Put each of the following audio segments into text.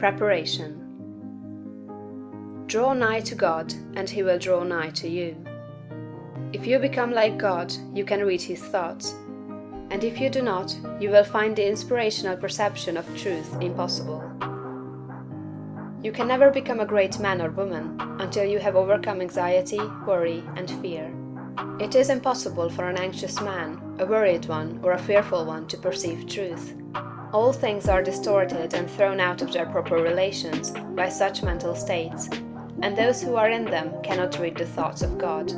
Preparation. Draw nigh to God, and He will draw nigh to you. If you become like God, you can read His thoughts, and if you do not, you will find the inspirational perception of truth impossible. You can never become a great man or woman until you have overcome anxiety, worry, and fear. It is impossible for an anxious man, a worried one, or a fearful one to perceive truth. All things are distorted and thrown out of their proper relations by such mental states, and those who are in them cannot read the thoughts of God.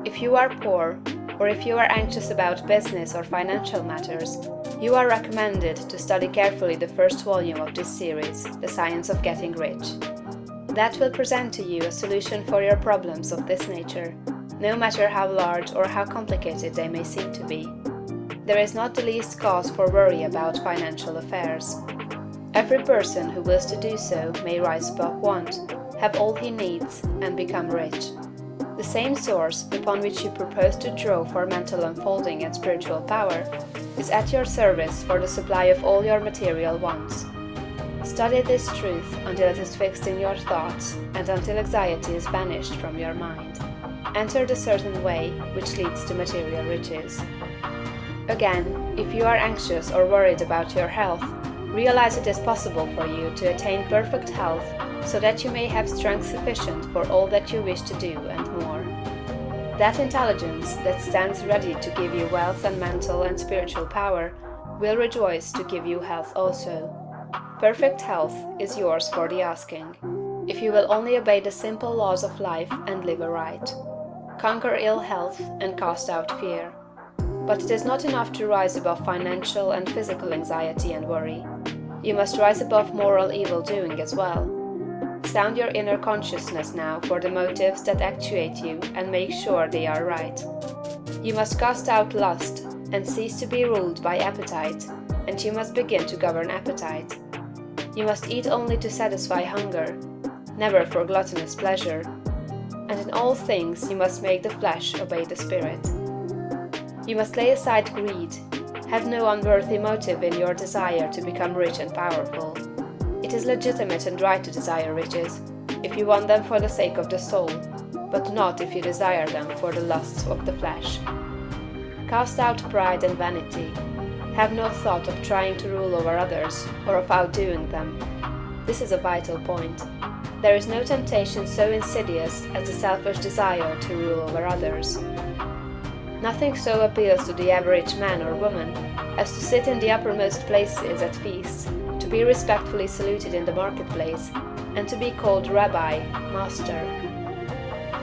If you are poor, or if you are anxious about business or financial matters, you are recommended to study carefully the first volume of this series, The Science of Getting Rich. That will present to you a solution for your problems of this nature, no matter how large or how complicated they may seem to be. There is not the least cause for worry about financial affairs. Every person who wills to do so may rise above want, have all he needs, and become rich. The same source upon which you propose to draw for mental unfolding and spiritual power is at your service for the supply of all your material wants. Study this truth until it is fixed in your thoughts and until anxiety is banished from your mind. Enter the certain way which leads to material riches. Again, if you are anxious or worried about your health, realize it is possible for you to attain perfect health so that you may have strength sufficient for all that you wish to do and more. That intelligence that stands ready to give you wealth and mental and spiritual power will rejoice to give you health also. Perfect health is yours for the asking, if you will only obey the simple laws of life and live aright. Conquer ill health and cast out fear. But it is not enough to rise above financial and physical anxiety and worry. You must rise above moral evil-doing as well. Sound your inner consciousness now for the motives that actuate you and make sure they are right. You must cast out lust and cease to be ruled by appetite, and you must begin to govern appetite. You must eat only to satisfy hunger, never for gluttonous pleasure, and in all things you must make the flesh obey the spirit. You must lay aside greed. Have no unworthy motive in your desire to become rich and powerful. It is legitimate and right to desire riches, if you want them for the sake of the soul, but not if you desire them for the lusts of the flesh. Cast out pride and vanity. Have no thought of trying to rule over others, or of outdoing them. This is a vital point. There is no temptation so insidious as the selfish desire to rule over others. Nothing so appeals to the average man or woman as to sit in the uppermost places at feasts, to be respectfully saluted in the marketplace, and to be called Rabbi, Master.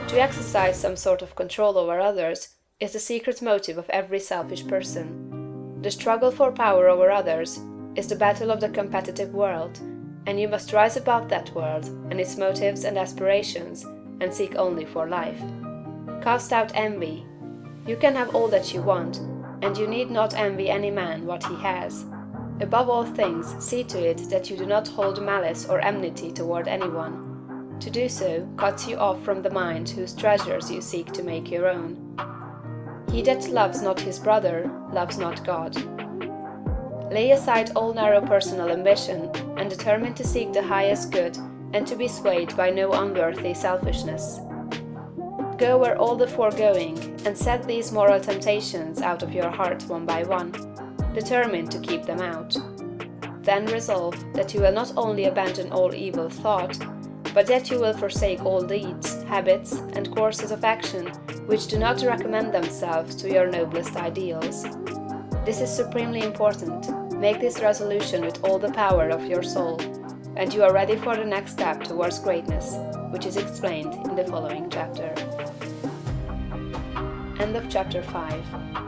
To exercise some sort of control over others is the secret motive of every selfish person. The struggle for power over others is the battle of the competitive world, and you must rise above that world and its motives and aspirations and seek only for life. Cast out envy. You can have all that you want, and you need not envy any man what he has. Above all things, see to it that you do not hold malice or enmity toward anyone. To do so cuts you off from the mind whose treasures you seek to make your own. He that loves not his brother loves not God. Lay aside all narrow personal ambition and determine to seek the highest good and to be swayed by no unworthy selfishness. Go where all the foregoing, and set these moral temptations out of your heart one by one, determined to keep them out. Then resolve that you will not only abandon all evil thought, but that you will forsake all deeds, habits, and courses of action which do not recommend themselves to your noblest ideals. This is supremely important. Make this resolution with all the power of your soul, and you are ready for the next step towards greatness, which is explained in the following chapter. End of chapter 5.